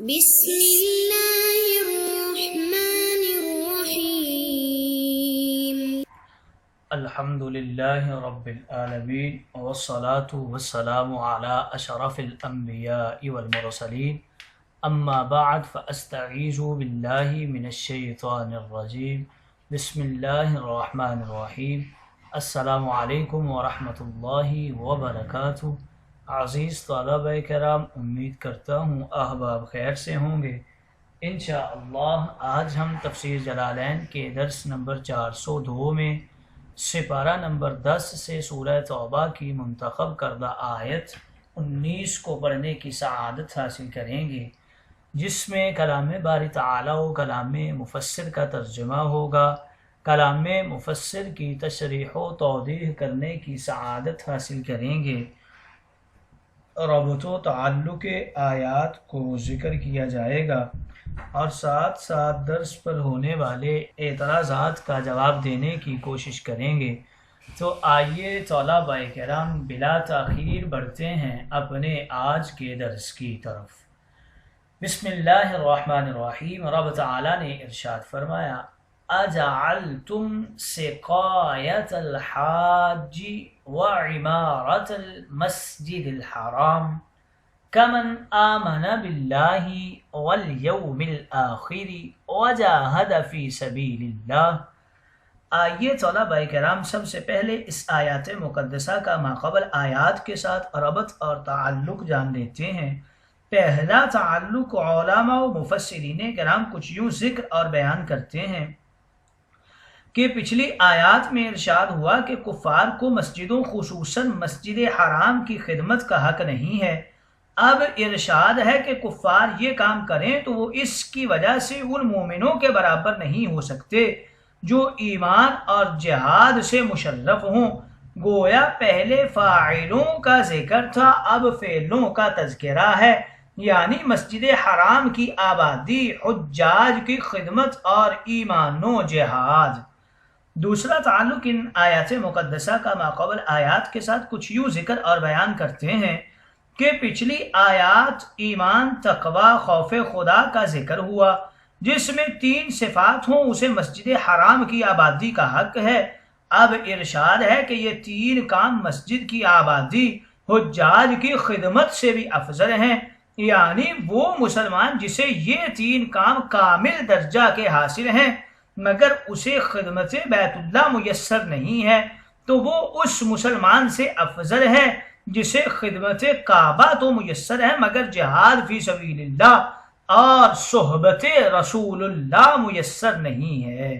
بسم اللہ الرحمن الرحیم الحمد للہ رب العالمین والصلاة والسلام علی اشرف الانبیاء والمرسلین اما بعد فاستعیذ باللہ من الشیطان الرجیم بسم اللہ الرحمن الرحیم السلام علیکم ورحمۃ اللہ وبرکاتہ۔ عزیز طلبہ کرام، امید کرتا ہوں احباب خیر سے ہوں گے۔ انشاءاللہ آج ہم تفسیر جلالین کے درس نمبر 402 میں سپارہ نمبر 10 سے سورہ توبہ کی منتخب کردہ آیت 19 کو پڑھنے کی سعادت حاصل کریں گے، جس میں کلام باری تعالی و کلام مفسر کا ترجمہ ہوگا۔ کلام مفسر کی تشریح و توضیح کرنے کی سعادت حاصل کریں گے۔ ربط و تعلق آیات کو ذکر کیا جائے گا اور ساتھ ساتھ درس پر ہونے والے اعتراضات کا جواب دینے کی کوشش کریں گے۔ تو آئیے طلبہ کرام بلا تاخیر بڑھتے ہیں اپنے آج کے درس کی طرف۔ بسم اللہ الرحمن الرحیم۔ رب تعالی نے ارشاد فرمایا، اجعلتم سقایت الحاج وعمارت المسجد الحرام کمن آمن باللہ والیوم الآخر وجاہد فی سبیل اللہ۔ آئیے طلبہ کرام سب سے پہلے اس آیات مقدسہ کا ماقبل آیات کے ساتھ ربط اور تعلق جان لیتے ہیں۔ پہلا تعلق علماء و مفسرین کرام کچھ یوں ذکر اور بیان کرتے ہیں کہ پچھلی آیات میں ارشاد ہوا کہ کفار کو مسجدوں خصوصاً مسجد حرام کی خدمت کا حق نہیں ہے۔ اب ارشاد ہے کہ کفار یہ کام کریں تو وہ اس کی وجہ سے ان مومنوں کے برابر نہیں ہو سکتے جو ایمان اور جہاد سے مشرف ہوں۔ گویا پہلے فاعلوں کا ذکر تھا، اب فعلوں کا تذکرہ ہے، یعنی مسجد حرام کی آبادی، حجاج کی خدمت اور ایمان و جہاد۔ دوسرا تعلق ان آیات مقدسہ کا ماقبل آیات کے ساتھ کچھ یوں ذکر اور بیان کرتے ہیں کہ پچھلی آیات ایمان، تقوی، خوف خدا کا ذکر ہوا، جس میں 3 صفات ہوں، اسے مسجد حرام کی آبادی کا حق ہے۔ اب ارشاد ہے کہ یہ 3 کام مسجد کی آبادی، حجاج کی خدمت سے بھی افضل ہیں، یعنی وہ مسلمان جسے یہ 3 کام کامل درجہ کے حاصل ہیں مگر اسے خدمت بیت اللہ میسر نہیں ہے تو وہ اس مسلمان سے افضل ہے جسے خدمت کعبہ تو میسر ہے مگر جہاد فی سبیل اللہ اور صحبت رسول اللہ میسر نہیں ہے۔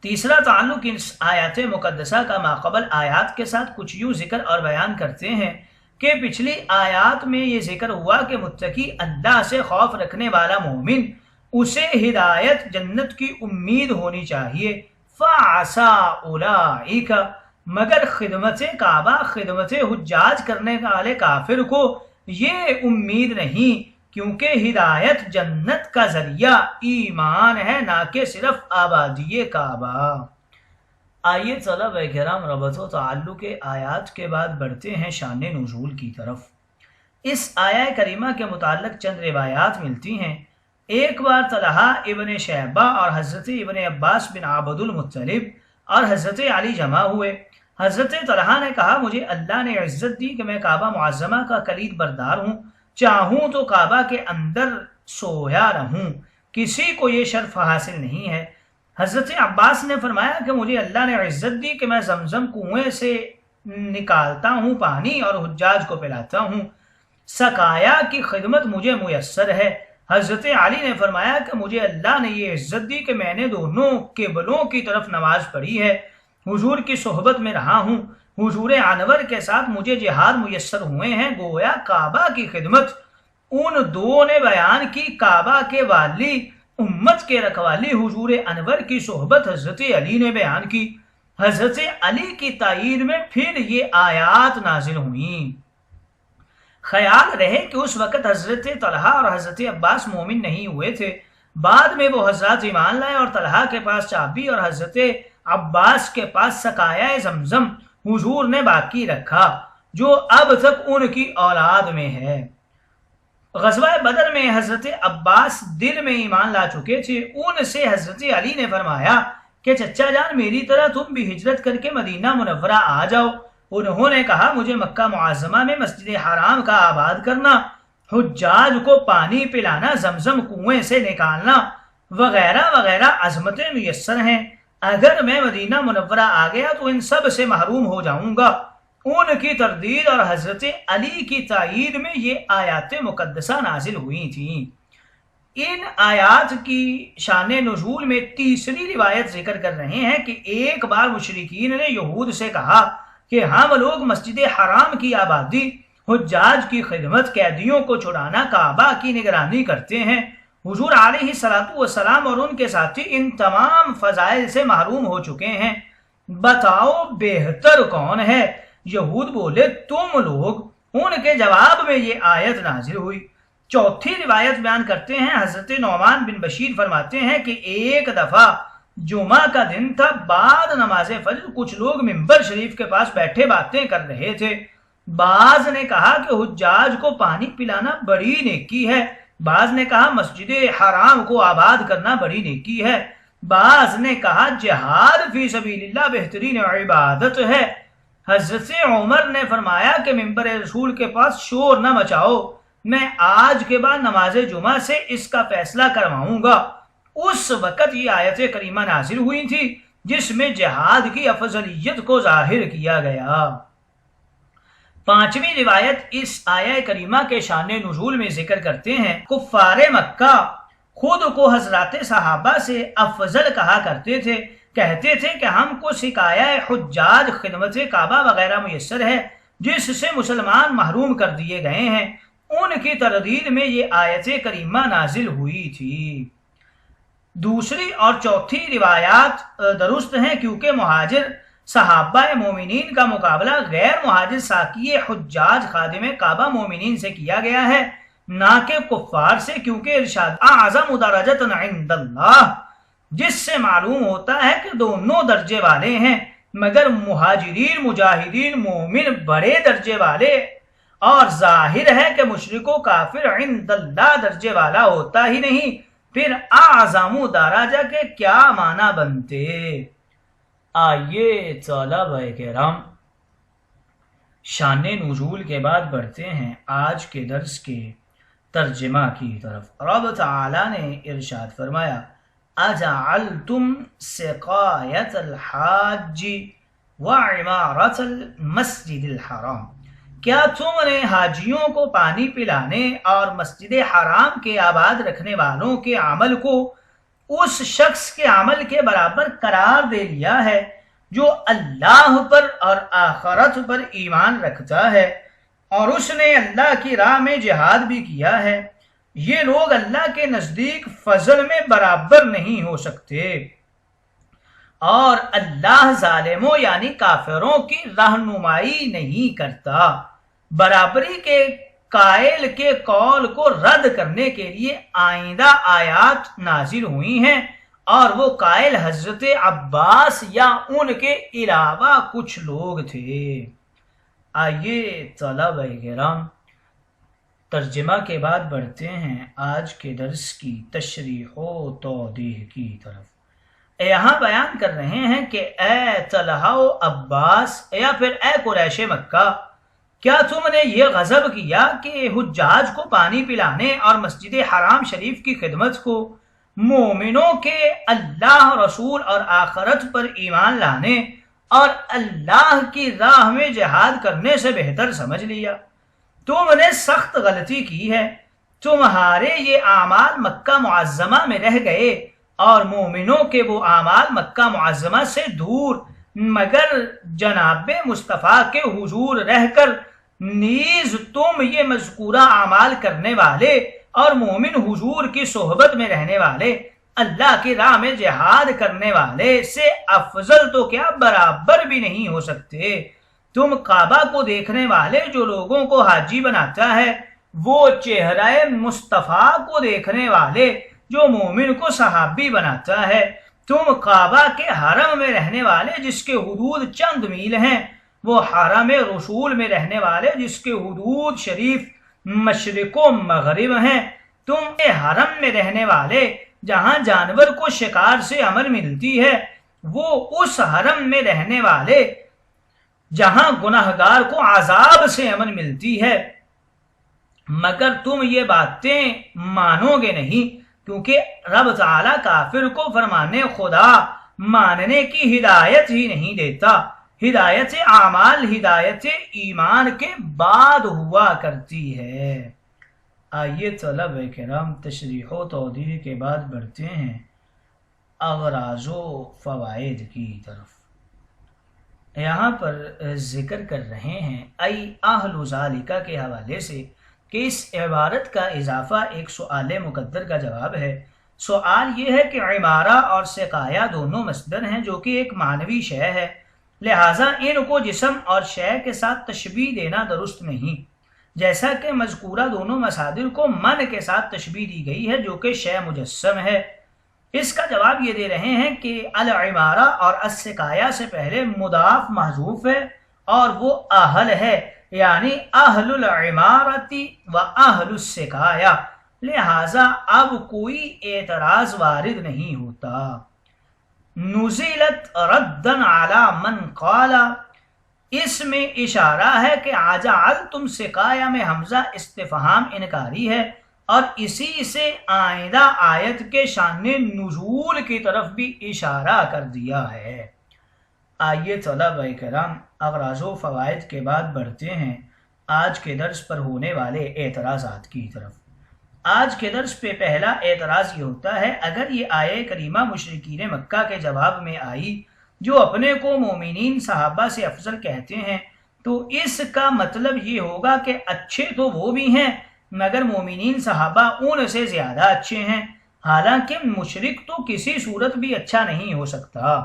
تیسرا تعلق ان آیات مقدسہ کا ماقبل آیات کے ساتھ کچھ یوں ذکر اور بیان کرتے ہیں کہ پچھلی آیات میں یہ ذکر ہوا کہ متقی اللہ سے خوف رکھنے والا مومن، اسے ہدایت جنت کی امید ہونی چاہیے۔ فَعَسَىٰ أُولَٰئِكَ، مگر خدمت کعبہ، خدمت حجاج کرنے والے کافر کو یہ امید نہیں، کیونکہ ہدایت جنت کا ذریعہ ایمان ہے، نہ کہ صرف آبادی کعبہ۔ آئیے طلبہ کرام ربط و تعلق آیات کے بعد بڑھتے ہیں شان نزول کی طرف۔ اس آیہ کریمہ کے متعلق چند روایات ملتی ہیں۔ ایک بار طلحہ ابن شیبہ اور حضرت ابن عباس بن عبد المطلب اور حضرت علی جمع ہوئے۔ حضرت طلحہ نے کہا، مجھے اللہ نے عزت دی کہ میں کعبہ معظمہ کا کلید بردار ہوں، چاہوں تو کعبہ کے اندر سویا رہوں، کسی کو یہ شرف حاصل نہیں ہے۔ حضرت عباس نے فرمایا کہ مجھے اللہ نے عزت دی کہ میں زمزم کنویں سے نکالتا ہوں پانی اور حجاج کو پلاتا ہوں، سقایا کی خدمت مجھے میسر ہے۔ حضرت علی نے فرمایا کہ مجھے اللہ نے یہ عزت دی کہ میں نے دونوں قبلوں کی طرف نماز پڑھی ہے، حضور کی صحبت میں رہا ہوں، حضور انور کے ساتھ مجھے جہاد میسر ہوئے ہیں۔ گویا کعبہ کی خدمت ان دو نے بیان کی، کعبہ کے والی، امت کے رکھوالی حضور انور کی صحبت حضرت علی نے بیان کی۔ حضرت علی کی تائید میں پھر یہ آیات نازل ہوئیں۔ خیال رہے کہ اس وقت حضرت طلحہ اور حضرت عباس مومن نہیں ہوئے تھے، بعد میں وہ حضرات ایمان لائے اور طلحہ کے پاس چابی اور حضرت عباس کے پاس سقایا زمزم حضور نے باقی رکھا، جو اب تک ان کی اولاد میں ہے۔ غزوہ بدر میں حضرت عباس دل میں ایمان لا چکے تھے، ان سے حضرت علی نے فرمایا کہ چچا جان میری طرح تم بھی ہجرت کر کے مدینہ منورہ آ جاؤ۔ انہوں نے کہا مجھے مکہ معظمہ میں مسجد حرام کا آباد کرنا، حجاج کو پانی پلانا، زمزم کنویں سے نکالنا وغیرہ وغیرہ عظمتیں میسر ہیں، اگر میں مدینہ منورہ آ گیا تو ان سب سے محروم ہو جاؤں گا۔ ان کی تردید اور حضرت علی کی تائید میں یہ آیات مقدسہ نازل ہوئی تھیں۔ ان آیات کی شان نزول میں تیسری روایت ذکر کر رہے ہیں کہ ایک بار مشرکین نے یہود سے کہا کہ ہم لوگ مسجد حرام کی آبادی، حجاج کی خدمت، قیدیوں کو چھڑانا، کعبہ کی نگرانی کرتے ہیں۔ حضور علیہ السلام اور ان کے ساتھی ان تمام فضائل سے محروم ہو چکے ہیں، بتاؤ بہتر کون ہے؟ یہود بولے تم لوگ۔ ان کے جواب میں یہ آیت نازل ہوئی۔ چوتھی روایت بیان کرتے ہیں، حضرت نعمان بن بشیر فرماتے ہیں کہ ایک دفعہ جمعہ کا دن تھا، بعد نماز فجر کچھ لوگ ممبر شریف کے پاس بیٹھے باتیں کر رہے تھے۔ بعض نے کہا کہ حجاج کو پانی پلانا بڑی نیکی ہے، بعض نے کہا مسجد حرام کو آباد کرنا بڑی نیکی ہے، بعض نے کہا جہاد فی سبیل اللہ بہترین عبادت ہے۔ حضرت عمر نے فرمایا کہ ممبر رسول کے پاس شور نہ مچاؤ، میں آج کے بعد نماز جمعہ سے اس کا فیصلہ کرواؤں گا۔ اس وقت یہ آیت کریمہ نازل ہوئی تھی جس میں جہاد کی افضلیت کو ظاہر کیا گیا۔ پانچویں روایت اس آیہ کریمہ کے شان نزول میں ذکر کرتے ہیں، کفار مکہ خود کو حضرات صحابہ سے افضل کہا کرتے تھے، کہتے تھے کہ ہم کو سکایا حجاج، خدمت کعبہ وغیرہ میسر ہے جس سے مسلمان محروم کر دیے گئے ہیں۔ ان کی تردید میں یہ آیت کریمہ نازل ہوئی تھی۔ دوسری اور چوتھی روایات درست ہیں کیونکہ مہاجر صحابہ مومنین کا مقابلہ غیر مہاجر ساقی حجاج خادم کعبہ مومنین سے کیا گیا ہے، نہ کہ کفار سے، کیونکہ ارشاد اعظم درجۃ عند اللہ، جس سے معلوم ہوتا ہے کہ دونوں درجے والے ہیں، مگر مہاجرین مجاہدین مومن بڑے درجے والے، اور ظاہر ہے کہ مشرک و کافر عند اللہ درجے والا ہوتا ہی نہیں، پھر اعظم درجہ کے کیا معنی بنتے؟ آئیے طلبہ کرام شان نزول کے بعد بڑھتے ہیں آج کے درس کے ترجمہ کی طرف۔ رب تعالی نے ارشاد فرمایا اجعلتم سقایت الحاج وعمارت المسجد الحرام، کیا تم نے حاجیوں کو پانی پلانے اور مسجد حرام کے آباد رکھنے والوں کے عمل کو اس شخص کے عمل کے برابر قرار دے لیا ہے جو اللہ پر اور آخرت پر ایمان رکھتا ہے اور اس نے اللہ کی راہ میں جہاد بھی کیا ہے؟ یہ لوگ اللہ کے نزدیک فضل میں برابر نہیں ہو سکتے، اور اللہ ظالموں یعنی کافروں کی رہنمائی نہیں کرتا۔ برابری کے قائل کے قول کو رد کرنے کے لیے آئندہ آیات نازل ہوئی ہیں، اور وہ قائل حضرت عباس یا ان کے علاوہ کچھ لوگ تھے۔ آئیے طلبہ کرام ترجمہ کے بعد بڑھتے ہیں آج کے درس کی تشریح و توضیح کی طرف۔ یہاں بیان کر رہے ہیں کہ اے طلحہ و عباس یا پھر اے قریش مکہ، کیا تم نے یہ غضب کیا کہ حجاج کو پانی پلانے اور مسجد حرام شریف کی خدمت کو مومنوں کے اللہ رسول اور آخرت پر ایمان لانے اور اللہ کی راہ میں جہاد کرنے سے بہتر سمجھ لیا؟ تم نے سخت غلطی کی ہے، تمہارے یہ اعمال مکہ معظمہ میں رہ گئے اور مومنوں کے وہ اعمال مکہ معظمہ سے دور، مگر جناب مصطفیٰ کے حضور رہ کر نیز تم یہ مذکورہ اعمال کرنے والے اور مومن حضور کی صحبت میں رہنے والے، اللہ کی راہ میں جہاد کرنے والے سے افضل تو کیا برابر بھی نہیں ہو سکتے۔ تم کعبہ کو دیکھنے والے جو لوگوں کو حاجی بناتا ہے، وہ چہرہ مصطفیٰ کو دیکھنے والے جو مومن کو صحابی بناتا ہے، تم کعبہ کے حرم میں رہنے والے جس کے حدود چند میل ہیں، وہ حرم رسول میں رہنے والے جس کے حدود شریف مشرق و مغرب ہیں، تم کے حرم میں رہنے والے جہاں جانور کو شکار سے امن ملتی ہے، وہ اس حرم میں رہنے والے جہاں گناہگار کو عذاب سے امن ملتی ہے، مگر تم یہ باتیں مانو گے نہیں، کیونکہ رب تعالی کافر کو فرمانے خدا ماننے کی ہدایت ہی نہیں دیتا۔ ہدایت اعمال ہدایت ایمان کے بعد ہوا کرتی ہے۔ آئیے طلبہ کرام تشریح و توضیح کے بعد بڑھتے ہیں اغراض و فوائد کی طرف۔ یہاں پر ذکر کر رہے ہیں ای اہل ذالکہ کے حوالے سے کہ اس عبارت کا اضافہ ایک سؤال مقدر کا جواب ہے۔ سوال یہ ہے کہ عمارہ اور سقایا دونوں مصدر ہیں جو کہ ایک معنوی شے ہے، لہٰذا ان کو جسم اور شے کے ساتھ تشبیہ دینا درست نہیں، جیسا کہ مذکورہ دونوں مصادر کو من کے ساتھ تشبیہ دی گئی ہے جو کہ شے مجسم ہے۔ اس کا جواب یہ دے رہے ہیں کہ العمارہ اور السقایا سے پہلے مضاف محذوف ہے اور وہ اہل ہے، یعنی اہل العمارتی و اہل السقایا، لہذا اب کوئی اعتراض وارد نہیں ہوتا۔ نزلت ردن علی من قال، اس میں اشارہ ہے کہ اجعلتم سقایا میں حمزہ استفہام انکاری ہے اور اسی سے آئندہ آیت کے شان نزول کی طرف بھی اشارہ کر دیا ہے۔ آئیے طلبہ کرام اغراض و فوائد کے بعد بڑھتے ہیں آج کے درس پر ہونے والے اعتراضات کی طرف۔ آج کے درس پہ پہلا اعتراض یہ ہوتا ہے، اگر یہ آیہ کریمہ مشرکین مکہ کے جواب میں آئی جو اپنے کو مومنین صحابہ سے افضل کہتے ہیں، تو اس کا مطلب یہ ہوگا کہ اچھے تو وہ بھی ہیں مگر مومنین صحابہ ان سے زیادہ اچھے ہیں، حالانکہ مشرک تو کسی صورت بھی اچھا نہیں ہو سکتا۔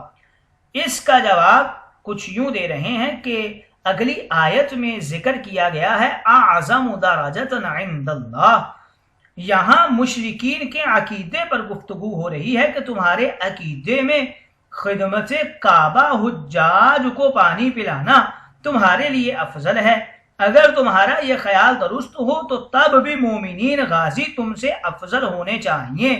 اس کا جواب کچھ یوں دے رہے ہیں کہ اگلی آیت میں ذکر کیا گیا ہے اعظم درجۃ عند اللہ، یہاں مشرکین کے عقیدے پر گفتگو ہو رہی ہے کہ تمہارے عقیدے میں خدمت کعبہ حجاج کو پانی پلانا تمہارے لیے افضل ہے۔ اگر تمہارا یہ خیال درست ہو تو تب بھی مومنین غازی تم سے افضل ہونے چاہیے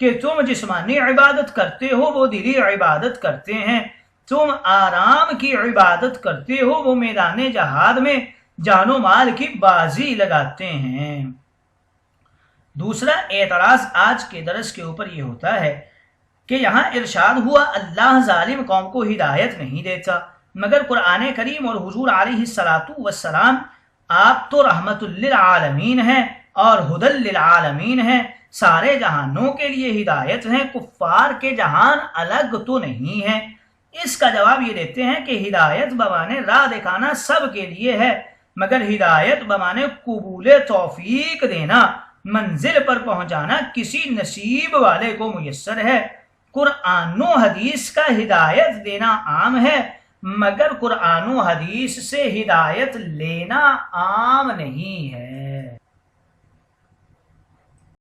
کہ تم جسمانی عبادت کرتے ہو وہ دلی عبادت کرتے ہیں، تم آرام کی عبادت کرتے ہو وہ میدان جہاد میں جان و مال کی بازی لگاتے ہیں۔ دوسرا اعتراض آج کے درس کے اوپر یہ ہوتا ہے کہ یہاں ارشاد ہوا اللہ ظالم قوم کو ہدایت نہیں دیتا، مگر قرآن کریم اور حضور علیہ الصلاۃ والسلام آپ تو رحمت للعالمین ہیں اور ہدی للعالمین ہیں، سارے جہانوں کے لیے ہدایت ہیں، کفار کے جہان الگ تو نہیں ہیں۔ اس کا جواب یہ دیتے ہیں کہ ہدایت بمانے راہ دکھانا سب کے لیے ہے، مگر ہدایت بمانے قبول توفیق دینا، منزل پر پہنچانا کسی نصیب والے کو میسر ہے۔ قرآن و حدیث کا ہدایت دینا عام ہے، مگر قرآن و حدیث سے ہدایت لینا عام نہیں ہے۔